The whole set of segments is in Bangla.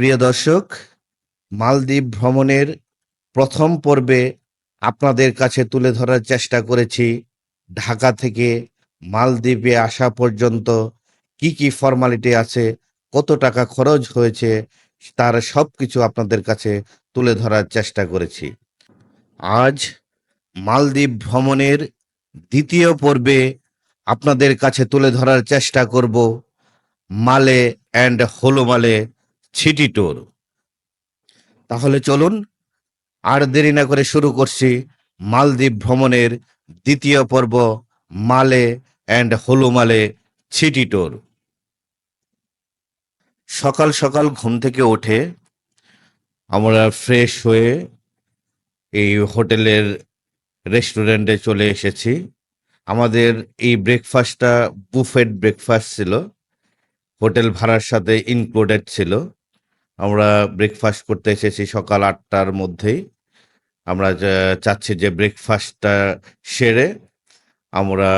প্রিয় দর্শক, মালদ্বীপ ভ্রমণের প্রথম পর্বে আপনাদের কাছে তুলে ধরার চেষ্টা করেছি ঢাকা থেকে মালদ্বীপে আসা পর্যন্ত কি কি ফর্মালিটি আছে, কত টাকা খরচ হয়েছে, তার সব কিছু আপনাদের কাছে তুলে ধরার চেষ্টা করেছি। আজ মালদ্বীপ ভ্রমণের দ্বিতীয় পর্বে আপনাদের কাছে তুলে ধরার চেষ্টা করব মালে অ্যান্ড হোলোমালে সিটি ট্যুর। তাহলে চলুন আর দেরি না করে শুরু করছি মালদ্বীপ ভ্রমণের দ্বিতীয় পর্ব, মালে অ্যান্ড হোলোমালে সিটি ট্যুর। সকাল সকাল ঘুম থেকে উঠে আমরা ফ্রেশ হয়ে এই হোটেলের রেস্টুরেন্টে চলে এসেছি। আমাদের এই ব্রেকফাস্টটা বুফেট ব্রেকফাস্ট ছিল, হোটেল ভাড়ার সাথে ইনক্লুডেড ছিল। আমরা ব্রেকফাস্ট করতে এসেছি সকাল 8টার মধ্যেই। আমরা চাচ্ছি যে ব্রেকফাস্টটা সেরে আমরা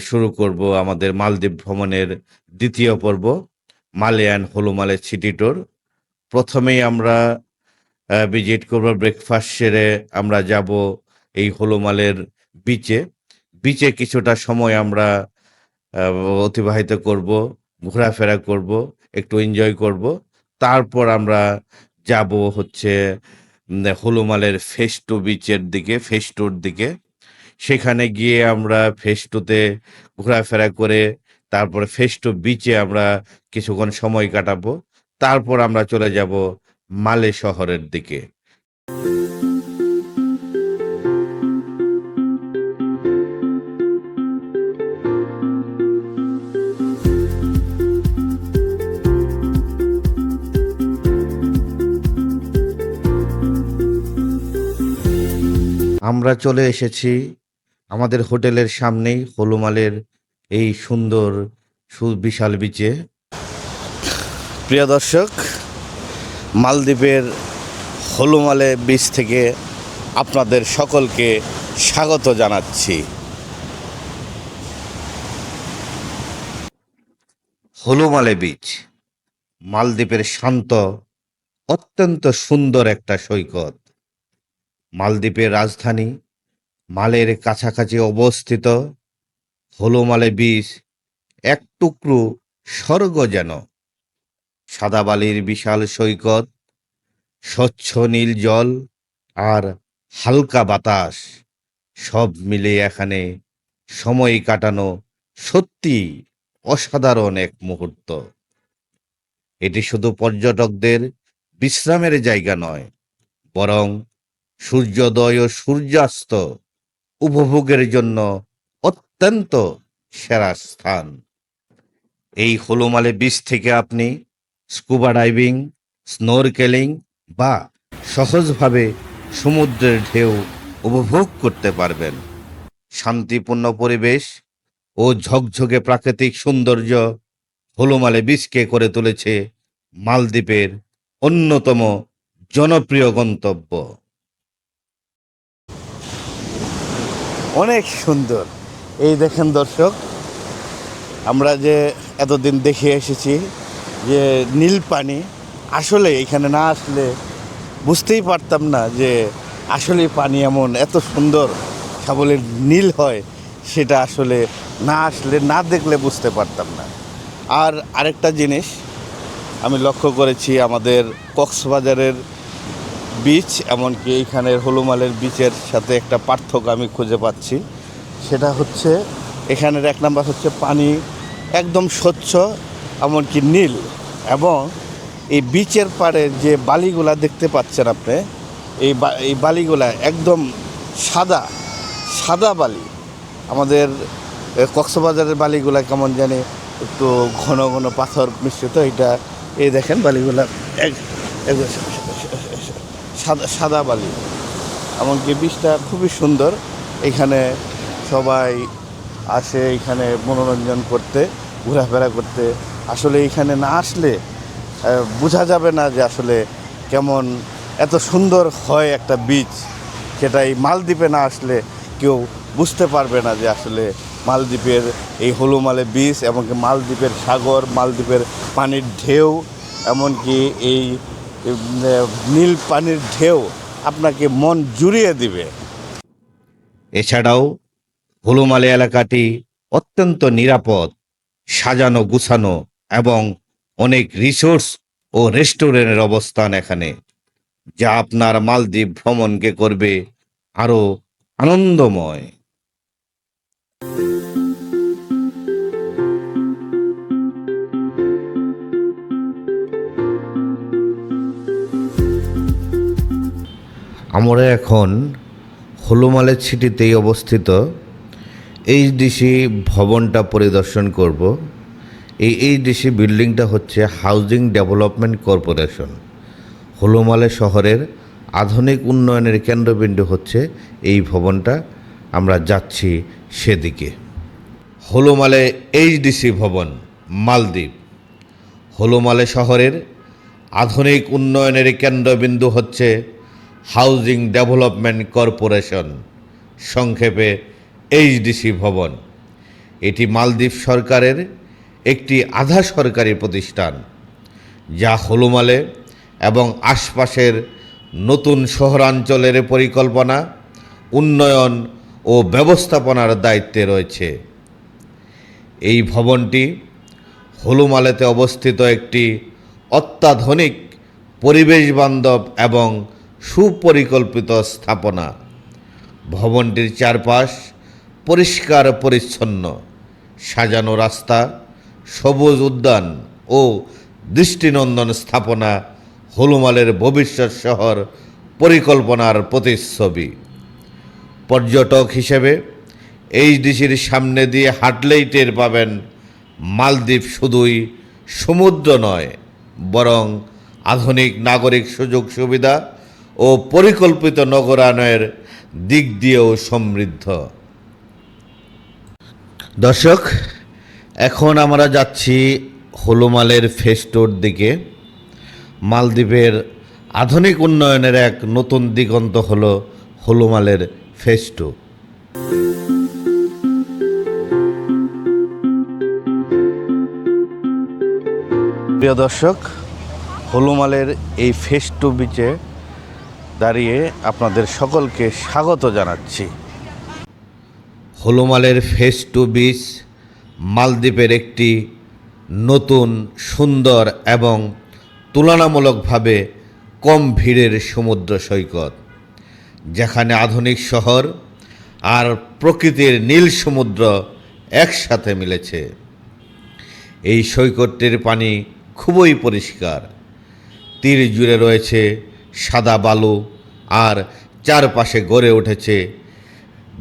শুরু করব আমাদের মালদ্বীপ ভ্রমণের দ্বিতীয় পর্ব, মালে অ্যান্ড হোলোমালে সিটি ট্যুর। প্রথমেই আমরা ভিজিট করব, ব্রেকফাস্ট সেরে আমরা যাব এই হোলোমালের বিচে। বিচে কিছুটা সময় আমরা অতিবাহিত করব, ঘোরাফেরা করব, একটু এনজয় করব। তারপর আমরা যাব হচ্ছে হোলোমালের ফেস টু বিচের দিকে, ফেস টুর দিকে। সেখানে গিয়ে আমরা ফেস টুতে ঘোরাফেরা করে তারপরে ফেস টু বিচে আমরা কিছুক্ষণ সময় কাটাবো। তারপর আমরা চলে যাব মালে শহরের দিকে। আমরা চলে এসেছি আমাদের হোটেলের সামনেই হোলোমালের এই সুন্দর সুবিশাল বিচে। প্রিয় দর্শক, মালদ্বীপের হোলোমালে বিচ থেকে আপনাদের সকলকে স্বাগত জানাচ্ছি। হোলোমালে বিচ মালদ্বীপের শান্ত, অত্যন্ত সুন্দর একটা সৈকত। মালদ্বীপের রাজধানী মালের কাছাকাছি অবস্থিত হোলোমালে বিচ এক টুকরো স্বর্গ যেন। সাদা বালির বিশাল সৈকত, স্বচ্ছ নীল জল আর হালকা বাতাস, সব মিলে এখানে সময় কাটানো সত্যি অসাধারণ এক মুহূর্ত। এটি শুধু পর্যটকদের বিশ্রামের জায়গা নয়, বরং সূর্যোদয় ও সূর্যাস্ত উপভোগের জন্য অত্যন্ত সেরা স্থান। এই হোলোমালে বিচ থেকে আপনি স্কুবা ডাইভিং, স্নোরকেলিং বা সহজভাবে সমুদ্রের ঢেউ উপভোগ করতে পারবেন। শান্তিপূর্ণ পরিবেশ ও ঝকঝকে প্রাকৃতিক সৌন্দর্য হোলোমালে বিচকে করে তুলেছে মালদ্বীপের অন্যতম জনপ্রিয় গন্তব্য। অনেক সুন্দর। এই দেখেন দর্শক, আমরা যে এতদিন দেখে এসেছি যে নীল পানি, আসলে এখানে না আসলে বুঝতেই পারতাম না যে আসলে পানি এমন এত সুন্দর সাবলীল নীল হয়। সেটা আসলে না আসলে, না দেখলে বুঝতে পারতাম না। আর আরেকটা জিনিস আমি লক্ষ্য করেছি, আমাদের কক্সবাজারের বিচ এমনকি এইখানের হোলোমালের বিচের সাথে একটা পার্থক্য আমি খুঁজে পাচ্ছি। সেটা হচ্ছে এখানের এক নাম্বার হচ্ছে পানি একদম স্বচ্ছ, এমনকি নীল, এবং এই বিচের পাড়ে যে বালিগুলা দেখতে পাচ্ছেন আপনি, এই বালিগুলা একদম সাদা সাদা বালি। আমাদের কক্সবাজারের বালিগুলা কেমন জানি একটু ঘন ঘন পাথর মিশ্রিত। এটা এই দেখেন বালিগুলা সাদা সাদা বালি, এমনকি বিচটা খুবই সুন্দর। এখানে সবাই আসে এখানে মনোরঞ্জন করতে, ঘোরাফেরা করতে। আসলে এখানে না আসলে বোঝা যাবে না যে আসলে কেমন এত সুন্দর হয় একটা বিচ। সেটাই মালদ্বীপে না আসলে কেউ বুঝতে পারবে না যে আসলে মালদ্বীপের এই হোলোমালে বিচ এবং মালদ্বীপের সাগর, মালদ্বীপের পানির ঢেউ এমনকি এই নীল পানির ঢেউ আপনাকে মন জুড়িয়ে দিবে। এছাড়াও হুলুমালি এলাকাটি অত্যন্ত নিরাপদ, সাজানো গুছানো এবং অনেক রিসোর্স ও রেস্টুরেন্টের অবস্থান এখানে, যা আপনার মালদ্বীপ ভ্রমণকে করবে আরো আনন্দময়। আমরা এখন হুলুমালের সিটিতেই অবস্থিত এইচডিসি ভবনটা পরিদর্শন করব। এই এইচডিসি বিল্ডিংটা হচ্ছে হাউজিং ডেভেলপমেন্ট কর্পোরেশন। হুলুমালে শহরের আধুনিক উন্নয়নের কেন্দ্রবিন্দু হচ্ছে এই ভবনটা। আমরা যাচ্ছি সেদিকে। হুলুমালে এইচডিসি ভবন, মালদ্বীপ। হুলুমালে শহরের আধুনিক উন্নয়নের কেন্দ্রবিন্দু হচ্ছে হাউজিং ডেভেলপমেন্ট কর্পোরেশন, সংক্ষেপে এইচডিসি ভবন। এটি মালদ্বীপ সরকারের একটি আধা সরকারি প্রতিষ্ঠান, যা হুলুমালে এবং আশপাশের নতুন শহরাঞ্চলের পরিকল্পনা, উন্নয়ন ও ব্যবস্থাপনার দায়িত্বে রয়েছে। এই ভবনটি হুলুমালেতে অবস্থিত একটি অত্যাধুনিক, পরিবেশবান্ধব এবং সুপরিকল্পিত স্থাপনা। ভবনটির চারপাশ পরিষ্কার পরিচ্ছন্ন, সাজানো রাস্তা, সবুজ উদ্যান ও দৃষ্টিনন্দন স্থাপনা হুলুমালের ভবিষ্যৎ শহর পরিকল্পনার প্রতিচ্ছবি। পর্যটক হিসেবে এইচডিসির সামনে দিয়ে হাঁটলেই টের পাবেন মালদ্বীপ শুধুই সমুদ্র নয়, বরং আধুনিক নাগরিক সুযোগ সুবিধা ও পরিকল্পিত নগরায়নের দিক দিয়েও সমৃদ্ধ। দর্শক, এখন আমরা যাচ্ছি হুলুমালের ফেজ টুর দিকে। মালদ্বীপের আধুনিক উন্নয়নের এক নতুন দিগন্ত হল হুলুমালের ফেজ টু। প্রিয় দর্শক, হুলুমালের এই ফেজ টু বিচে দাঁড়িয়ে আপনাদের সকলকে স্বাগত জানাচ্ছি। হুলুমালের ফেজ টু বিচ মালদ্বীপের একটি নতুন, সুন্দর এবং তুলনামূলকভাবে কম ভিড়ের সমুদ্র সৈকত, যেখানে আধুনিক শহর আর প্রকৃতির নীল সমুদ্র একসাথে মিলেছে। এই সৈকতটির পানি খুবই পরিষ্কার। তীর জুড়ে রয়েছে সাদা বালু, আর চারপাশে গড়ে উঠেছে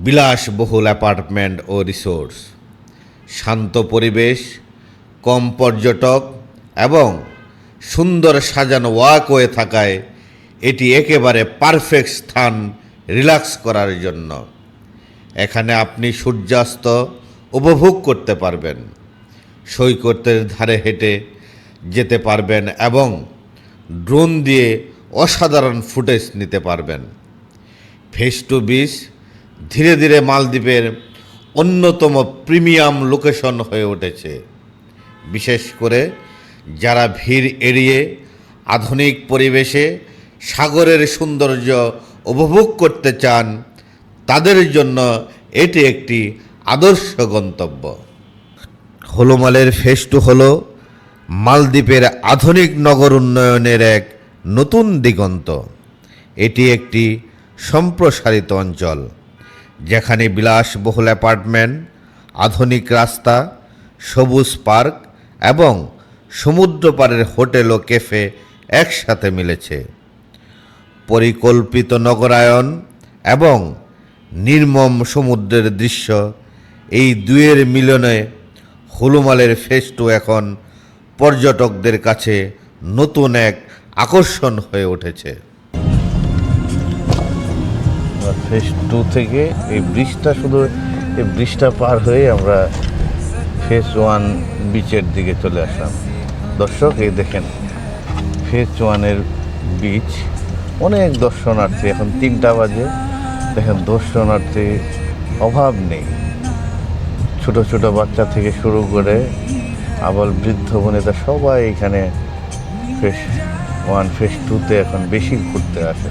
বিলাসবহুল অ্যাপার্টমেন্ট ও রিসোর্টস। শান্ত পরিবেশ, কম পর্যটক এবং সুন্দর সাজানো ওয়াকওয়ে থাকায় এটি একেবারে পারফেক্ট স্থান রিল্যাক্স করার জন্য। এখানে আপনি সূর্যাস্ত উপভোগ করতে পারবেন, সৈকতের ধারে হেঁটে যেতে পারবেন এবং ড্রোন দিয়ে অসাধারণ ফুটেজ নিতে পারবেন। ফেজ টু বিচ ধীরে ধীরে মালদ্বীপের অন্যতম প্রিমিয়াম লোকেশন হয়ে উঠেছে, বিশেষ করে যারা ভিড় এড়িয়ে আধুনিক পরিবেশে সাগরের সৌন্দর্য উপভোগ করতে চান, তাদের জন্য এটি একটি আদর্শ গন্তব্য। হুলুমালের ফেজ টু হল মালদ্বীপের আধুনিক নগর উন্নয়নের এক নতুন দিগন্ত। এটি একটি সম্প্রসারিত অঞ্চল, যেখানে বিলাসবহুল অ্যাপার্টমেন্ট, আধুনিক রাস্তা, সবুজ পার্ক এবং সমুদ্র পাড়ের হোটেল ও ক্যাফে একসাথে মিলেছে। পরিকল্পিত নগরায়ন এবং নির্মম সমুদ্রের দৃশ্য, এই দুয়ের মিলনে হুলুমালের ফেজ টু এখন পর্যটকদের কাছে নতুন এক আকর্ষণ হয়ে উঠেছে। ফেজ টু থেকে এই ব্রিজটা পার হয়ে আমরা ফেজ ওয়ান বিচের দিকে চলে আসলাম। দর্শক, এই দেখেন ফেজ ওয়ানের বিচ। অনেক দর্শনার্থী, এখন 3টা বাজে, দেখেন দর্শনার্থী অভাব নেই। ছোট ছোট বাচ্চা থেকে শুরু করে আবার বৃদ্ধ বনিতা সবাই এখানে ফেজ 1 ফেজ 2-তে এখন বেশি ঘুরতে আসে।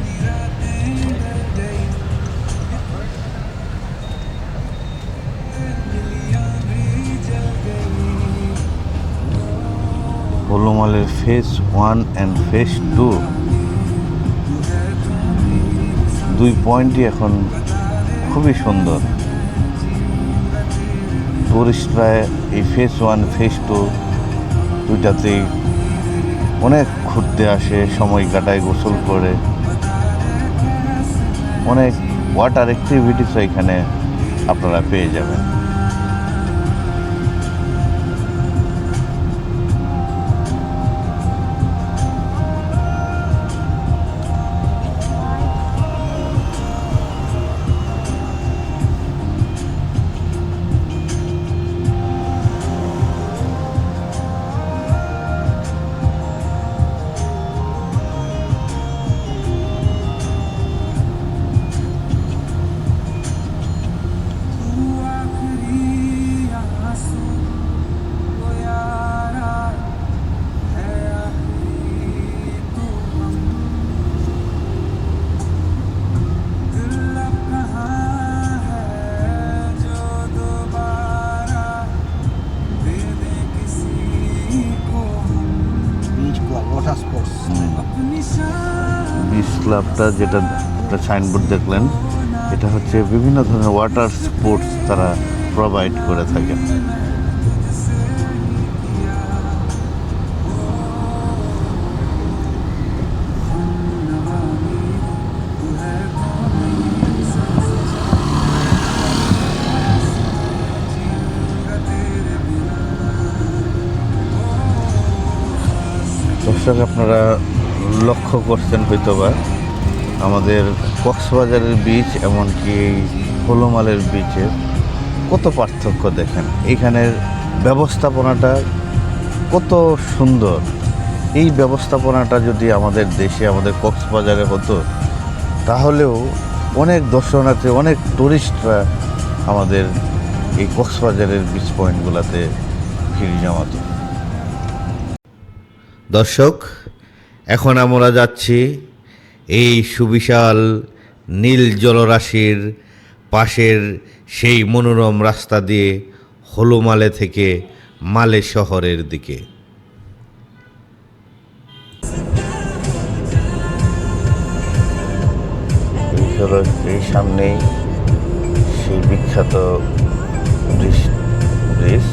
হলুমালের ফেজ 1 অ্যান্ড ফেজ 2 দুই পয়েন্টই এখন খুবই সুন্দর। টুরিস্টরা এই ফেজ 1 ফেজ 2 দুইটাতেই অনেক ঘুরতে আসে, সময় কাটায়, গোসল করে। অনেক ওয়াটার অ্যাক্টিভিটিসও এখানে আপনারা পেয়ে যাবেন। বিচ ক্লাবটা যেটা একটা সাইনবোর্ড দেখলেন, এটা হচ্ছে বিভিন্ন ধরনের ওয়াটার স্পোর্টস তারা প্রোভাইড করে থাকেন। দর্শক, আপনারা লক্ষ্য করছেন হয়তোবা আমাদের কক্সবাজারের বিচ এমনকি এই হলুমালের বিচের কত পার্থক্য দেখেন। এইখানের ব্যবস্থাপনাটা কত সুন্দর। এই ব্যবস্থাপনাটা যদি আমাদের দেশে, আমাদের কক্সবাজারে হতো, তাহলেও অনেক দর্শনার্থী, অনেক টুরিস্টরা আমাদের এই কক্সবাজারের বিচ পয়েন্টগুলোতে ভিড় জমাতো। দর্শক, এখন আমরা যাচ্ছি এই সুবিশাল নীল জলরাশির পাশের সেই মনোরম রাস্তা দিয়ে হলুমালে থেকে মালে শহরের দিকে। এই সামনেই সেই বিখ্যাত ব্রিজ,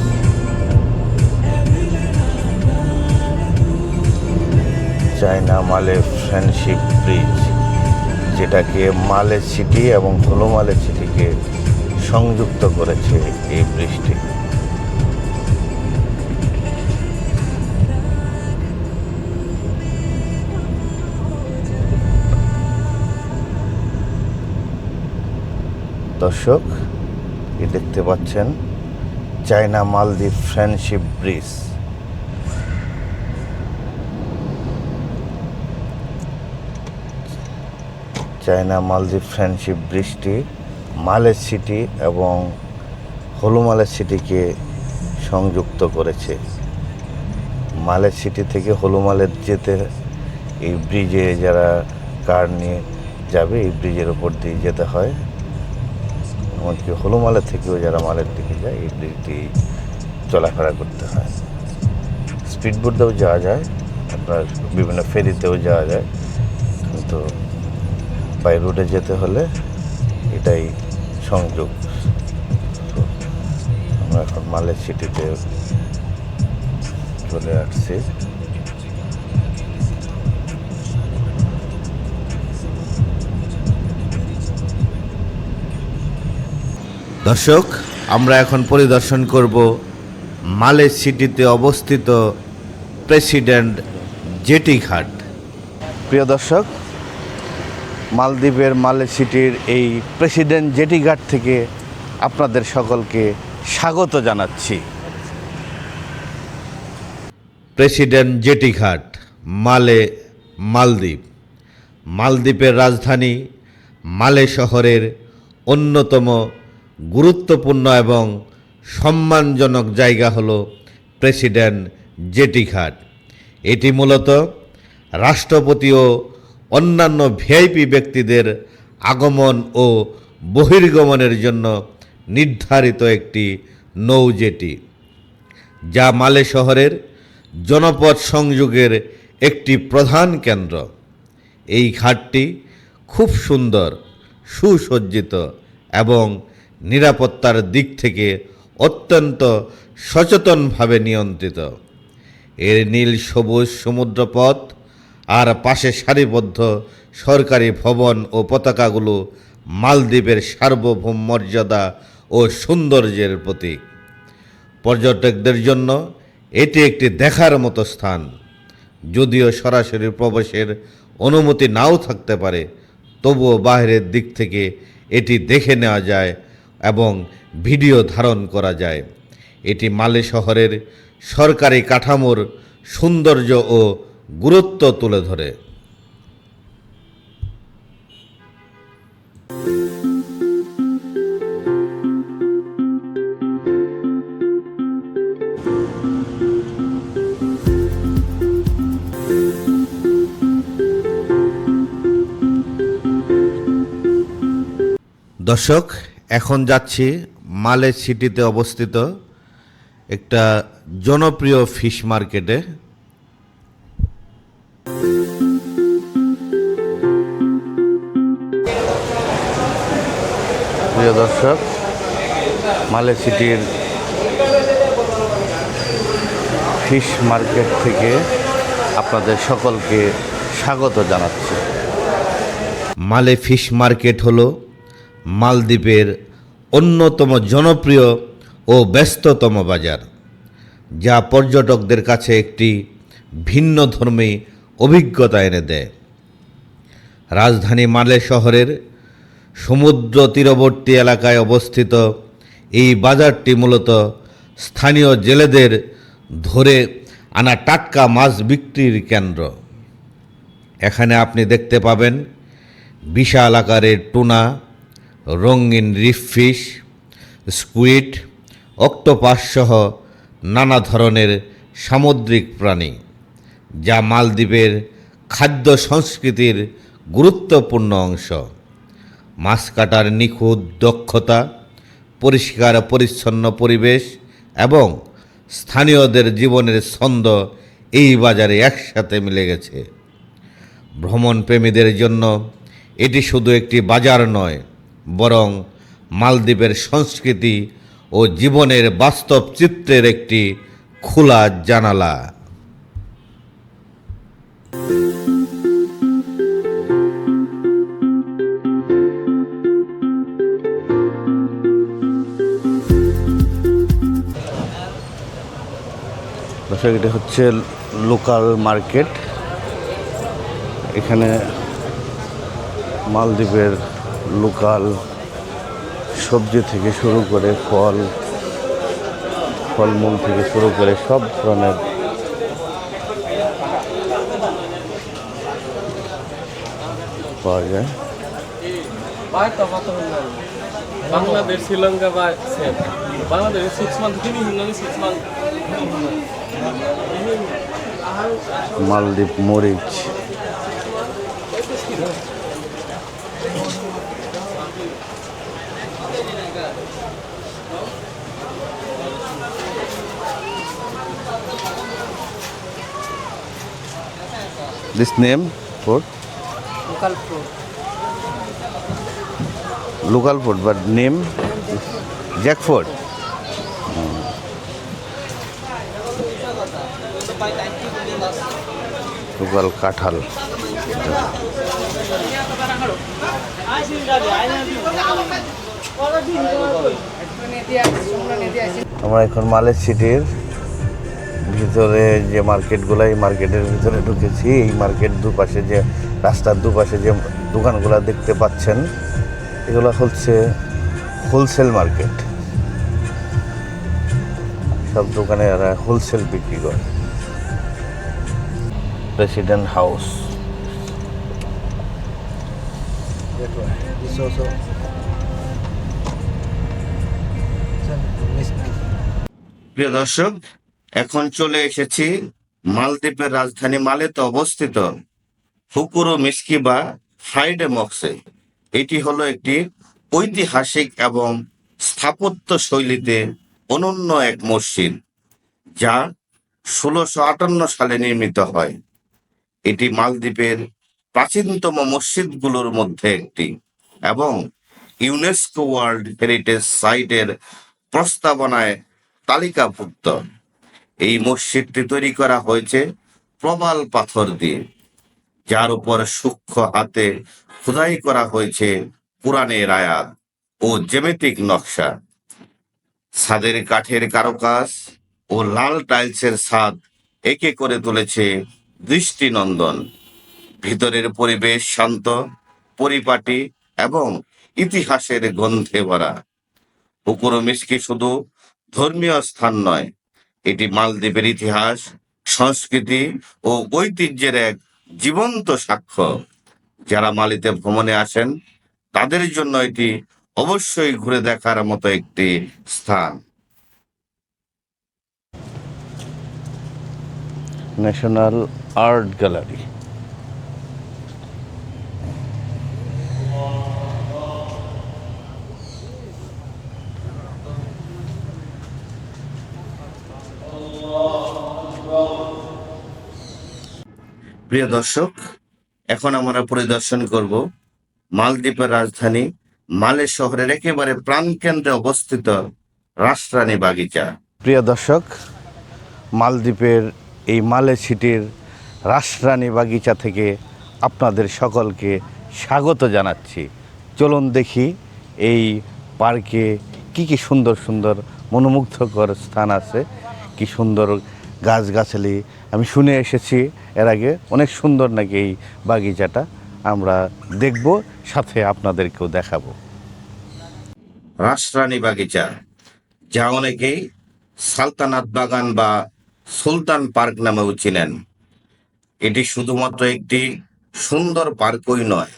চায়না মালে ফ্রেন্ডশিপ ব্রিজ, যেটাকে মালে সিটি এবং হলুমালে সিটিকে সংযুক্ত করেছে এই ব্রিজটি। দর্শক, এই দেখতে পাচ্ছেন চায়না মালদ্বীপ ফ্রেন্ডশিপ ব্রিজ। চায়না মালদ্বীপ ফ্রেন্ডশিপ ব্রিজটি মালে সিটি এবং হলুমালে সিটিকে সংযুক্ত করেছে। মালে সিটি থেকে হলুমালে যেতে এই ব্রিজে যারা কার নিয়ে যাবে, এই ব্রিজের ওপর দিয়ে যেতে হয়। এমনকি হলুমালে থেকেও যারা মালের দিকে যায়, এই ব্রিজটি চলাফেরা করতে হয়। স্পিডবোটেও যাওয়া যায়, আপনার বিভিন্ন ফেরিতেও যাওয়া যায়, কিন্তু বাই রোডে যেতে হলে এটাই সংযোগ। আমরা এখন মালে সিটিতে চলে আসছি। দর্শক, আমরা এখন পরিদর্শন করব মালে সিটিতে অবস্থিত প্রেসিডেন্ট জেটি ঘাট। প্রিয় দর্শক, মালদ্বীপের মালে সিটির এই প্রেসিডেন্ট জেটি ঘাট থেকে আপনাদের সকলকে স্বাগত জানাচ্ছি। প্রেসিডেন্ট জেটি ঘাট, মালে, মালদ্বীপ। মালদ্বীপের রাজধানী মালে শহরের অন্যতম গুরুত্বপূর্ণ এবং সম্মানজনক জায়গা হলো প্রেসিডেন্ট জেটি ঘাট। এটি মূলত রাষ্ট্রপতি ও অন্যান্য ভিআইপি ব্যক্তিদের আগমন ও বহির্গমনের জন্য নির্ধারিত একটি নৌজেটি, যা মালে শহরের জনপদ সংযোগের একটি প্রধান কেন্দ্র। এই ঘাটটি খুব সুন্দর, সুসজ্জিত এবং নিরাপত্তার দিক থেকে অত্যন্ত সচেতনভাবে নিয়ন্ত্রিত। এর নীল সবুজ সমুদ্রপথ আর পাশে সারিবদ্ধ সরকারি ভবন ও পতাকাগুলো মালদ্বীপের সার্বভৌম মর্যাদা ও সৌন্দর্যের প্রতীক। পর্যটকদের জন্য এটি একটি দেখার মতো স্থান। যদিও সরাসরি প্রবেশের অনুমতি নাও থাকতে পারে, তবুও বাইরের দিক থেকে এটি দেখে নেওয়া যায় এবং ভিডিও ধারণ করা যায়। এটি মালে শহরের সরকারি কাঠামোর সৌন্দর্য ও গুরুত্ব তুলে ধরে। দর্শক, এখন যাচ্ছি মালে সিটিতে অবস্থিত একটা জনপ্রিয় ফিশ মার্কেটে। প্রিয় দর্শক, মালে সিটির ফিশ মার্কেট থেকে আপনাদের সকলকে স্বাগত জানাচ্ছি। মালে ফিশ মার্কেট হলো মালদ্বীপের অন্যতম জনপ্রিয় ও ব্যস্ততম বাজার, যা পর্যটকদের কাছে একটি ভিন্নধর্মী অভিজ্ঞতা এনে দেয়। রাজধানী মালে শহরের সমুদ্র তীরবর্তী এলাকায় অবস্থিত এই বাজারটি মূলত স্থানীয় জেলেদের ধরে আনা টাটকা মাছ বিক্রির কেন্দ্র। এখানে আপনি দেখতে পাবেন বিশাল আকারের টুনা, রঙিন রিফ ফিশ, স্কুইড, অক্টোপাস সহ নানা ধরনের সামুদ্রিক প্রাণী, যা মালদ্বীপের খাদ্য সংস্কৃতির গুরুত্বপূর্ণ অংশ। মাছ কাটার নিখুঁত দক্ষতা, পরিষ্কার পরিচ্ছন্ন পরিবেশ এবং স্থানীয়দের জীবনের ছন্দ এই বাজারে একসাথে মিলে গেছে। ভ্রমণপ্রেমীদের জন্য এটি শুধু একটি বাজার নয়, বরং মালদ্বীপের সংস্কৃতি ও জীবনের বাস্তব চিত্রের একটি খোলা জানালা। দর্শক, এটা হচ্ছে লোকাল মার্কেট। এখানে মালদ্বীপের লোকাল সবজি থেকে শুরু করে ফলমূল থেকে শুরু করে সব ধরনের পাওয়া যায়। বাংলাদেশ, শ্রীলঙ্কা বা বাংলাদেশ 6 month তিনি হিন্দি 6 month মালদ্বীপ মরিচ, this name for local food but name jackfruit. Local কাঁঠাল। আমরা এখন মালে সিটির ভিতরে যে মার্কেটগুলো, এই মার্কেটের ভিতরে ঢুকেছি। এই মার্কেট দুপাশে যে রাস্তার দুপাশে যে দোকানগুলো দেখতে পাচ্ছেন, এগুলো হচ্ছে হোলসেল মার্কেট। সব দোকানে এরা হোলসেল বিক্রি করে। প্রেসিডেন্ট হাউস, প্রিয় দর্শক, এখন চলে এসেছি মালদ্বীপের রাজধানী মালেতে অবস্থিত ফুকুরো মিস্কি বা ফ্রাইডে মস্কে, এটি হলো একটি ঐতিহাসিক এবং স্থাপত্য শৈলীতে অনন্য এক মসজিদ, যা 1658 সালে নির্মিত হয়। এটি মালদ্বীপের প্রাচীনতম মসজিদগুলোর মধ্যে একটি এবং ইউনেস্কো ওয়ার্ল্ড হেরিটেজ সাইটের প্রস্তাবনায় তালিকাভুক্ত। এই মসজিদটি তৈরি করা হয়েছে প্রবাল পাথর দিয়ে, যার উপর সূক্ষ্ম হাতে খোদাই করা হয়েছে কোরআনের আয়াত ও জ্যামিতিক নকশা। ছাদের কাঠের কারুকাজ ও লাল টাইলসের ছাদ একে করে তুলেছে দৃষ্টিনন্দন। ভিতরের পরিবেশ শান্ত, পরিপাটি এবং ইতিহাসের গন্ধে ভরা। ফুকুরো মিস্কি শুধু ধর্মীয় স্থান নয়, এটি মালদ্বীপের ইতিহাস, সংস্কৃতি ও ঐতিহ্যের এক জীবন্ত সাক্ষ্য। যারা মালিতে ভ্রমণে আসেন তাদের জন্য এটি অবশ্যই ঘুরে দেখার মতো একটি স্থান। National art gallery. প্রিয় দর্শক, এখন আমরা পরিদর্শন করব মালদ্বীপের রাজধানী মালে শহরের একেবারে প্রাণকেন্দ্রে অবস্থিত রাষ্ট্রানী বাগিচা। প্রিয় দর্শক, মালদ্বীপের এই মালে সিটির রাষ্ট্রানী বাগিচা থেকে আপনাদের সকলকে স্বাগত জানাচ্ছি। চলুন দেখি এই পার্কে কি কি সুন্দর সুন্দর মনোমুগ্ধকর স্থান আছে, কি সুন্দর গাছগাছালি। আমি শুনে এসেছি এর আগে, অনেক সুন্দর নাকি এই বাগিচাটা। আমরা দেখব, সাথে আপনাদেরকেও দেখাবো। রাষ্ট্রানী বাগিচা, যা অনেকেই সালতানাত বাগান বা সুলতান পার্ক নামেও চিনেন, এটি শুধুমাত্র একটি সুন্দর পার্কই নয়,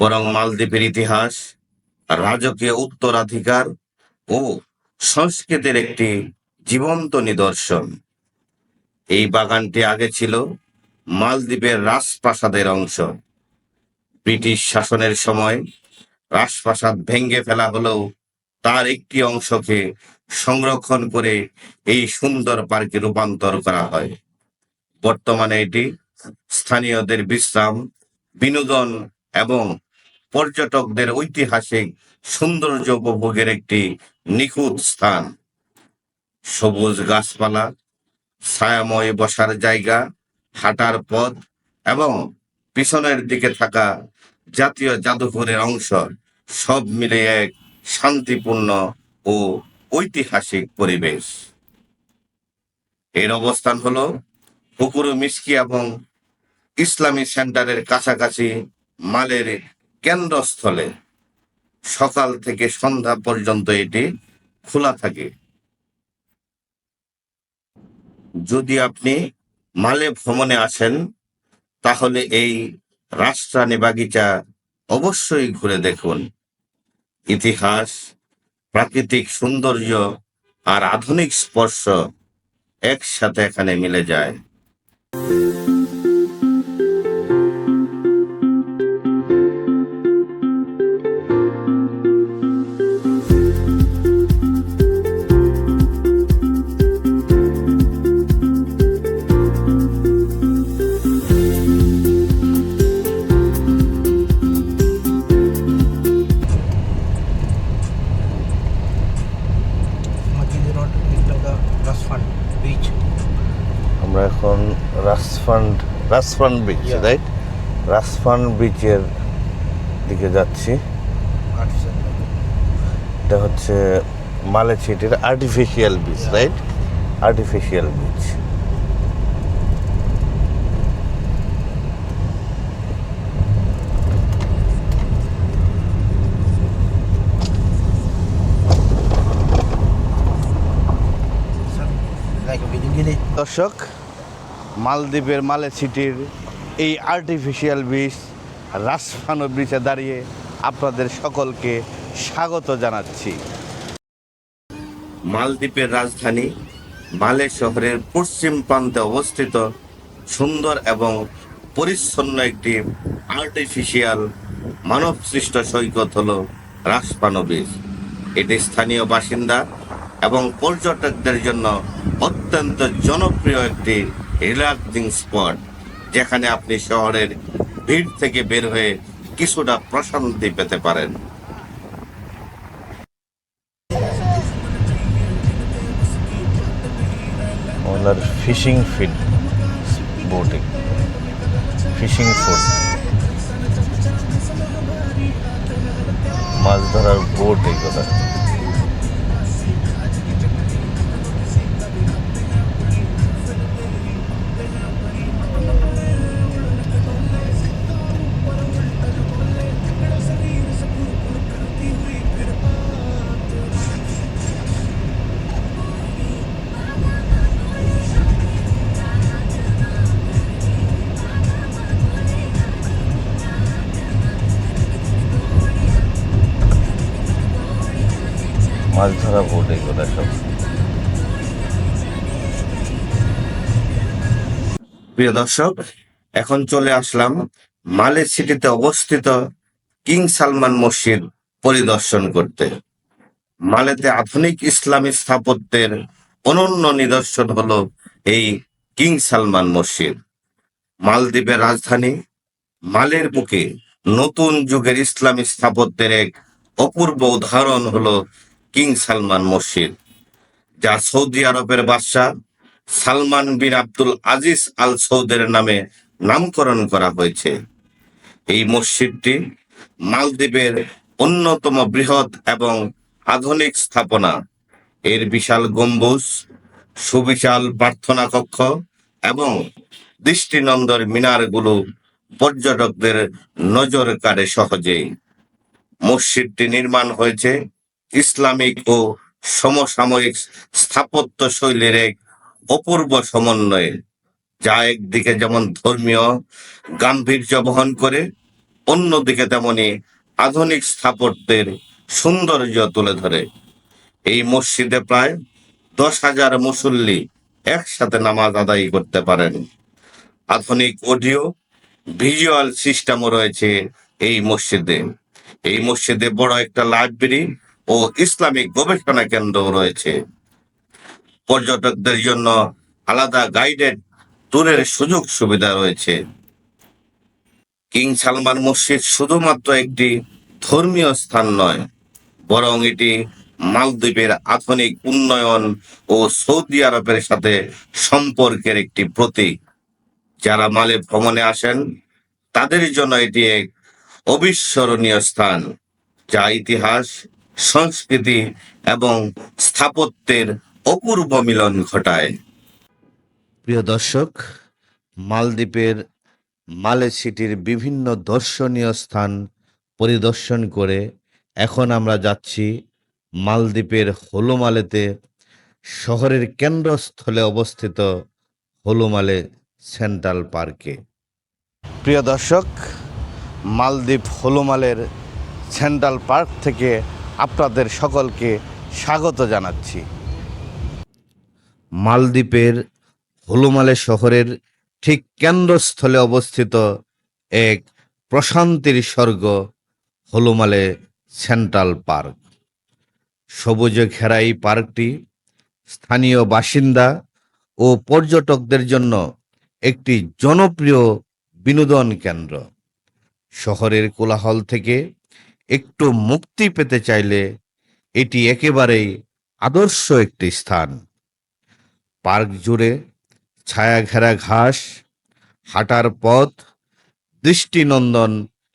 বরং মালদ্বীপের ইতিহাস, রাজকীয় উত্তরাধিকার ও সংস্কৃতির একটি জীবন্ত নিদর্শন। এই বাগানটি আগে ছিল মালদ্বীপের রাজপ্রাসাদের অংশ। ব্রিটিশ শাসনের সময় রাজপ্রাসাদ ভেঙে ফেলা হলেও তার একটি অংশকে সংরক্ষণ করে এই সুন্দর পার্কে রূপান্তর করা হয়। বর্তমানে এটি স্থানীয়দের বিশ্রাম, বিনোদন এবং পর্যটকদের ঐতিহাসিক সৌন্দর্য উপভোগের একটি নিখুঁত স্থান। সবুজ গাছপালা, ছায়াময় বসার জায়গা, হাঁটার পথ এবং পিছনের দিকে থাকা জাতীয় জাদুঘরের অংশ সব মিলে এক শান্তিপূর্ণ ও ঐতিহাসিক পরিবেশ। এর অবস্থান হলো ফুকুরো মিস্কি এবং ইসলামী সেন্টারের কাছাকাছি মালের কেন্দ্রস্থলে। সকাল থেকে সন্ধ্যা পর্যন্ত এটি খোলা থাকে। যদি আপনি মালে ভ্রমণে আসেন তাহলে এই রাষ্ট্রানী বাগিচা অবশ্যই ঘুরে দেখুন। ইতিহাস, প্রাকৃতিক সৌন্দর্য আর আধুনিক স্পর্শ একসাথে এখানে মিলে যায়। আমরা এখন রাসফান বিচ, রাইট? রাসফান বিচের দিকে যাচ্ছি। এটা হচ্ছে মালে সিটির artificial beach, right? Artificial beach. দর্শক, মালদ্বীপের মালে সিটির এই আর্টিফিশিয়াল বিচ রাসফান বিচে দাঁড়িয়ে আপনাদের সকলকে স্বাগত জানাচ্ছি। মালদ্বীপের রাজধানী মালে শহরের পশ্চিম প্রান্তে অবস্থিত সুন্দর এবং পরিচ্ছন্ন একটি আর্টিফিশিয়াল মানবসৃষ্ট সৈকত হল রাসপানো বিচ। এটি স্থানীয় বাসিন্দা এবং পর্যটকদের জন্য অত্যন্ত জনপ্রিয় একটি রিল্যাক্সিং স্পট, যেখানে আপনি শহরের ভিড় থেকে বের হয়ে কিছুটা প্রশান্তি পেতে পারেন। ওনার fishing feed boating, fishing food, মাছ ধরার বোট এগুলো। মাছ ধরা বোট এগুলো সব। প্রিয় দর্শক, এখন চলে আসলাম মালে সিটিতে অবস্থিত কিং সালমান মসজিদ পরিদর্শন করতে। মালেতে আধুনিক ইসলামী স্থাপত্যের অনন্য নিদর্শন হলো এই কিং সালমান মসজিদ। মালদ্বীপের রাজধানী মালের বুকে নতুন যুগের ইসলামী স্থাপত্যের এক অপূর্ব উদাহরণ হলো কিং সালমান মসজিদ, যা সৌদি আরবের বাদশাহ সালমান বিন আব্দুল আজিজ আল সৌদের নামে নামকরণ করা হয়েছে। এই মসজিদটি মালদ্বীপের অন্যতম বৃহৎ এবং আধুনিক স্থাপনা। এর বিশাল গম্বুজ, সুবিশাল প্রার্থনা কক্ষ এবং দৃষ্টিনন্দন মিনারগুলো পর্যটকদের নজর কাড়ে সহজেই। মসজিদটি নির্মাণ হয়েছে ইসলামিক ও সমসাময়িক স্থাপত্য শৈলীর এক অপূর্ব সমন্বয়ে, যা একদিকে যেমন ধর্মীয় গাম্ভীর্য বহন করে, অন্যদিকে তেমনি আধুনিক স্থাপত্যের সৌন্দর্য তুলে ধরে। এই মসজিদে প্রায় 10,000 মুসল্লি একসাথে নামাজ আদায় করতে পারেন। আধুনিক অডিও ভিজুয়াল সিস্টেমও রয়েছে এই মসজিদে। এই মসজিদে বড় একটা লাইব্রেরি ও ইসলামিক গবেষণা কেন্দ্র রয়েছে। পর্যটকদের জন্য আলাদা গাইডেড ট্যুরের সুযোগ সুবিধা রয়েছে। কিং সালমান মসজিদ শুধুমাত্র একটি ধর্মীয় স্থান নয়, বরং এটি মালদ্বীপের আধুনিক উন্নয়ন ও সৌদি আরবের সাথে সম্পর্কের একটি প্রতীক। যারা মালে ভ্রমণে আসেন তাদের জন্য এটি এক অবিস্মরণীয় স্থান, যা ইতিহাস, সংস্কৃতি এবং স্থাপত্যের অপূর্ব মিলন ঘটায়। প্রিয় দর্শক, মালদ্বীপের মালে সিটির বিভিন্ন দর্শনীয় স্থান পরিদর্শন করে এখন আমরা যাচ্ছি মালদ্বীপের হলুমালেতে শহরের কেন্দ্রস্থলে অবস্থিত হলুমালে সেন্ট্রাল পার্কে। প্রিয় দর্শক, মালদ্বীপ হলুমালের সেন্ট্রাল পার্ক থেকে আপনাদের সকলকে স্বাগত জানাচ্ছি। মালদ্বীপের হলুমালে শহরের ঠিক কেন্দ্রস্থলে অবস্থিত এক প্রশান্তির স্বর্গ হলুমালে সেন্ট্রাল পার্ক। সবুজে ঘেরা এই পার্কটি স্থানীয় বাসিন্দা ও পর্যটকদের জন্য একটি জনপ্রিয় বিনোদন কেন্দ্র। শহরের কোলাহল থেকে একটু মুক্তি পেতে চাইলে এটি একেবারেই আদর্শ একটি স্থান। পার্ক জুড়ে ছায়া ঘেরা ঘাস, হাঁটার পথ, দৃষ্টিনন্দন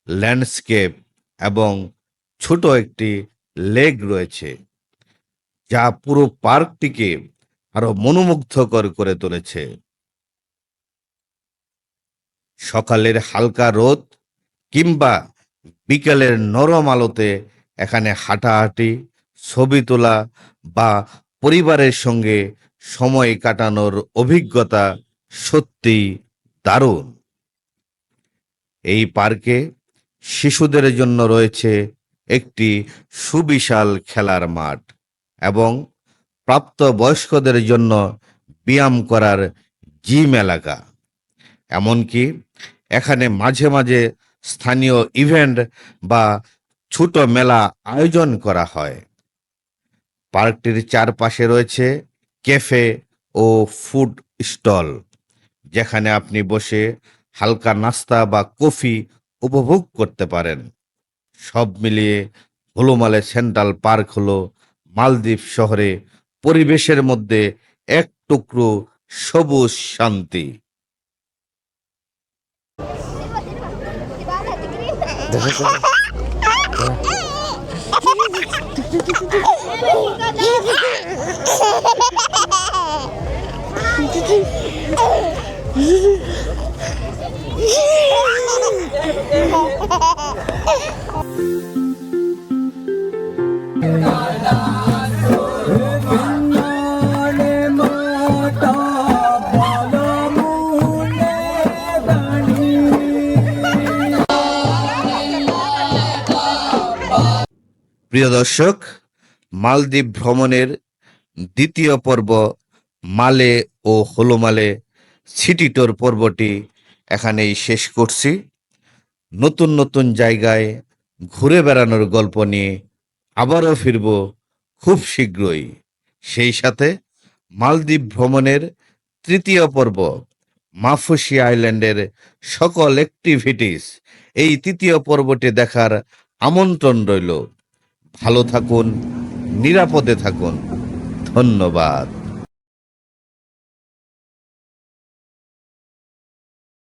ল্যান্ডস্কেপ এবং ছোট একটি লেক রয়েছে, যা পুরো পার্কটিকে আরো মনোমুগ্ধকর করে তুলেছে। সকালের হালকা রোদ কিংবা বিকেলের নরম আলোতে এখানে হাঁটাহাঁটি, ছবি তোলা বা পরিবারের সঙ্গে সময় কাটানোর অভিজ্ঞতা সত্যি দারুণ। এই পার্কে শিশুদের জন্য রয়েছে একটি সুবিশাল খেলার মাঠ এবং প্রাপ্তবয়স্কদের জন্য ব্যায়াম করার জিম এলাকা। এমনকি এখানে মাঝে মাঝে স্থানীয় ইভেন্ট বা ছোট মেলা আয়োজন করা হয়। পার্কটির চারপাশে রয়েছে ক্যাফে ও ফুড স্টল, যেখানে আপনি বসে হালকা নাস্তা বা কফি উপভোগ করতে পারেন। সব মিলিয়ে হুলুমালে সেন্ট্রাল পার্ক হলো মালদ্বীপ শহরে পরিবেশের মধ্যে এক টুকরো সবুজ শান্তি। প্রিয় দর্শক, মালদ্বীপ ভ্রমণের দ্বিতীয় পর্ব মালে ও হুলুমালে সিটি ট্যুর পর্বটি এখানেই শেষ করছি। নতুন নতুন জায়গায় ঘুরে বেড়ানোর গল্প নিয়ে আবারও ফিরব খুব শীঘ্রই। সেই সাথে মালদ্বীপ ভ্রমণের তৃতীয় পর্ব মাফুসি আইল্যান্ডের সকল অ্যাক্টিভিটিস, এই তৃতীয় পর্বটি দেখার আমন্ত্রণ রইল। ভালো থাকুন, নিরাপদে থাকুন। ধন্যবাদ।